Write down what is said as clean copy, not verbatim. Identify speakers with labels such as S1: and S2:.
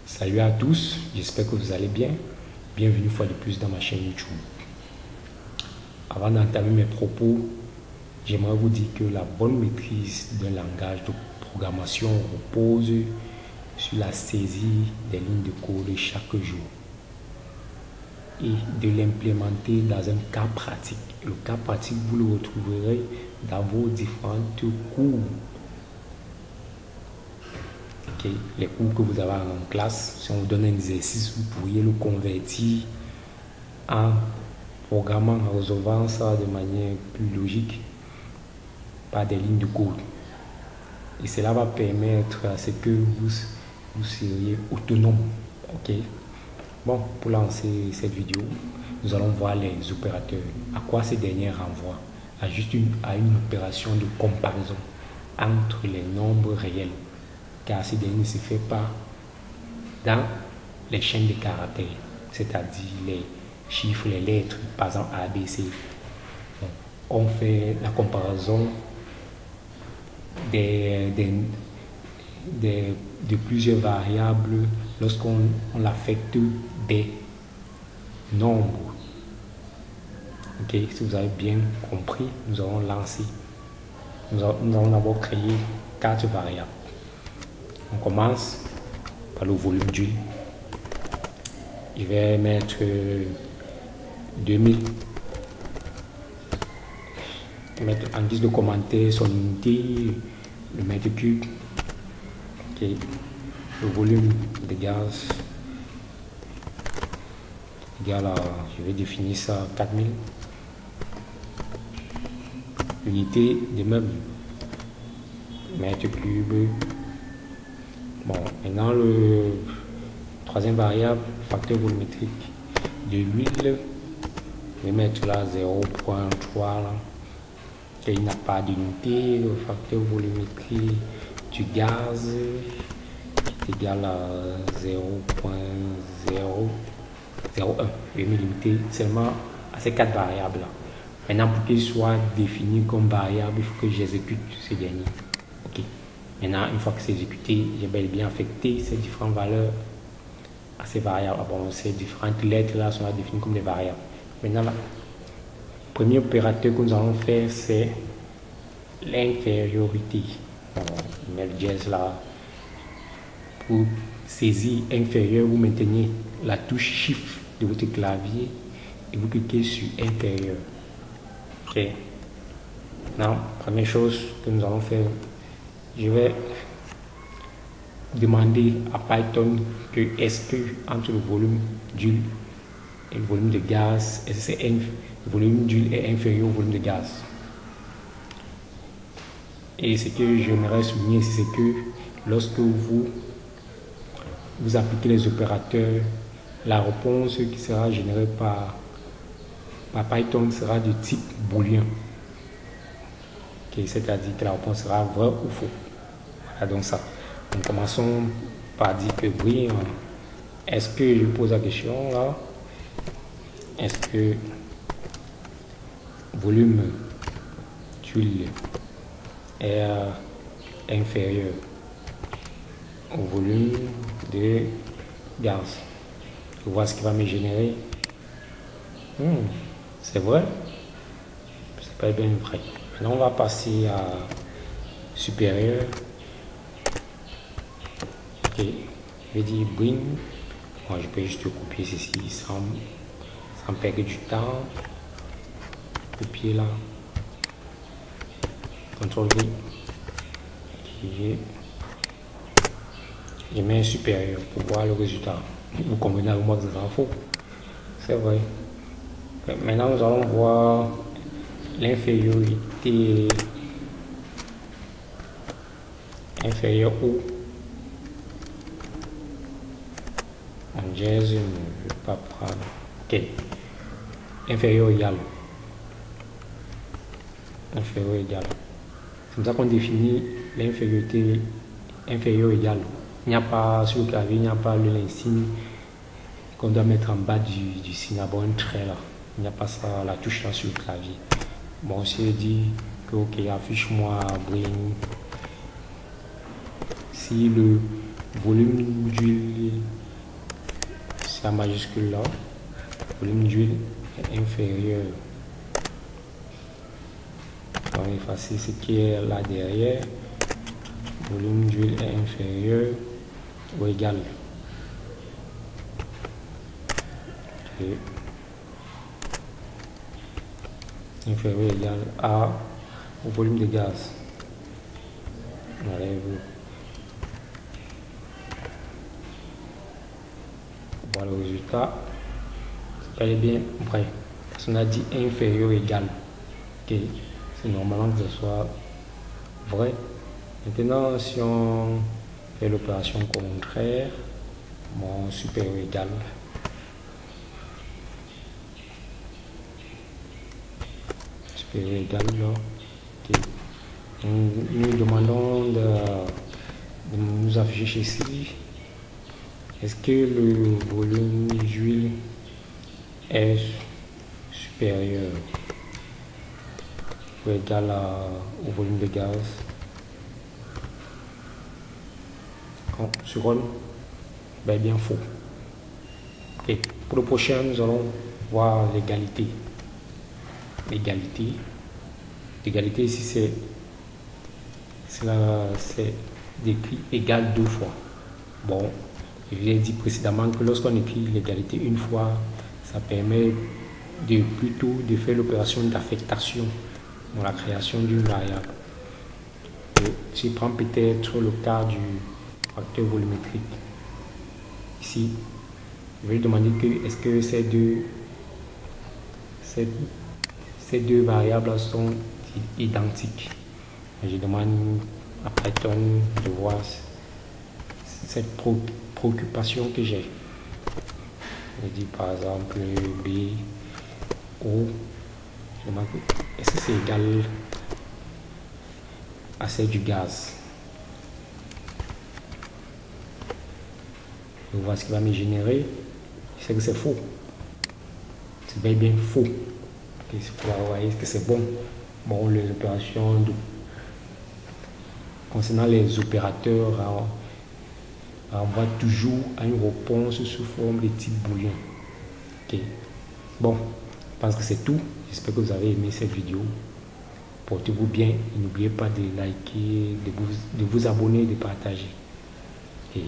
S1: Salut à tous, j'espère que vous allez bien. Bienvenue une fois de plus dans ma chaîne YouTube. Avant d'entamer mes propos, j'aimerais vous dire que la bonne maîtrise d'un langage de programmation repose sur la saisie des lignes de code chaque jour et de l'implémenter dans un cas pratique. Le cas pratique, vous le retrouverez dans vos différentes cours. Okay. Les cours que vous avez en classe, si on vous donne un exercice, vous pourriez le convertir en programmant, en résolvant ça de manière plus logique par des lignes de code. Et cela va permettre à ce que vous seriez autonome. Ok. Bon, pour lancer cette vidéo, nous allons voir les opérateurs. À quoi ces derniers renvoient? À une opération de comparaison entre les nombres réels, car ces derniers ne se fait pas dans les chaînes de caractères, c'est-à-dire les chiffres, les lettres, par exemple A, B, C. On fait la comparaison de plusieurs variables lorsqu'on affecte des nombres. Ok, si vous avez bien compris, nous allons lancer. Nous allons d'abord créer 4 variables. On commence par le volume d'huile. Je vais mettre 2000. Mettre en guise de commentaire son unité, le mètre cube. Ok. Le volume de gaz égal à, je vais définir ça 4000. L'unité des meubles, mètre cube. Bon, maintenant le troisième variable, facteur volumétrique de l'huile, je vais mettre là 0.3 là. Il n'a pas d'unité. Le facteur volumétrique du gaz est égal à 0.001. Je vais me limiter seulement à ces 4 variables là. Maintenant, pour qu'ils soient définis comme variables, il faut que j'exécute ces derniers. Ok. Maintenant, une fois que c'est exécuté, j'ai bel et bien affecté ces différentes valeurs à ces variables. Bon, ces différentes lettres là sont définies comme des variables. Maintenant, là, le premier opérateur que nous allons faire, c'est l'infériorité. On met le dièse là. Pour saisir inférieur, vous maintenez la touche Shift de votre clavier et vous cliquez sur inférieur. Ok. Maintenant, première chose que nous allons faire, je vais demander à Python que est-ce que entre le volume d'huile et le volume de gaz, est-ce que le volume d'huile est inférieur au volume de gaz. Et ce que j'aimerais souligner, c'est que lorsque vous appliquez les opérateurs, la réponse qui sera générée par Python sera de type booléen. Okay, c'est-à-dire que la réponse sera vrai ou faux. Voilà donc ça. Donc commençons par dire que oui, est-ce que je pose la question là, est-ce que volume d'huile est inférieur au volume de gaz? Je vois ce qui va me générer. C'est vrai, c'est pas bien vrai. Maintenant on va passer à supérieur. Ok, je vais dire bring. Moi je peux juste copier ceci sans perdre du temps. Copier là. CTRL V. Okay. Je mets un supérieur pour voir le résultat. Vous convenez avec moi que c'est faux. C'est vrai. Maintenant nous allons voir l'infériorité. Inférieur où en dièse, je ne vais pas prendre. Ok. Inférieur égal. Inférieur égal. C'est comme ça qu'on définit l'infériorité inférieure égale. Il n'y a pas sur le clavier, il n'y a pas l'insigne qu'on doit mettre en bas du signe, un trait là. Il n'y a pas ça, la touche là sur le clavier. Bon, si je dis que ok, affiche-moi bring. Si volume d'huile, c'est la majuscule là, volume d'huile est inférieur. On va effacer ce qui est là derrière. Volume d'huile est inférieur ou égal. Okay. Inférieur ou égal à au volume de gaz. On enlève. Voilà le résultat. C'est bien vrai. Parce qu'on a dit inférieur ou égal. Ok. C'est normalement que ce soit vrai. Maintenant, si on fait l'opération contraire, bon, supérieur égal. Supérieur égal, là. Okay. Nous demandons de nous afficher ici. Est-ce que le volume d'huile est supérieur ou égal au volume de gaz? Quand sur on, ben bien faux. Et pour le prochain, nous allons voir l'égalité. L'égalité ici, c'est décrit égal 2 fois. Bon, je vous ai dit précédemment que lorsqu'on écrit l'égalité une fois, ça permet plutôt de faire l'opération d'affectation dans la création d'une variable. Je prends peut-être le cas du facteur volumétrique. Ici, je vais lui demander que est-ce que ces deux variables sont identiques. Je demande à Python de voir cette préoccupation que j'ai. Je dis par exemple B, O. Je demande est-ce que c'est égal à celle du gaz. Je vois ce qu'il va me générer. Je sais que c'est faux. C'est bien faux. Vous voyez que c'est bon. Bon, les opérations concernant les opérateurs, on voit toujours une réponse sous forme de type booléen. Ok. Bon, je pense que c'est tout. J'espère que vous avez aimé cette vidéo. Portez-vous bien et n'oubliez pas de liker, de vous abonner, de partager. Et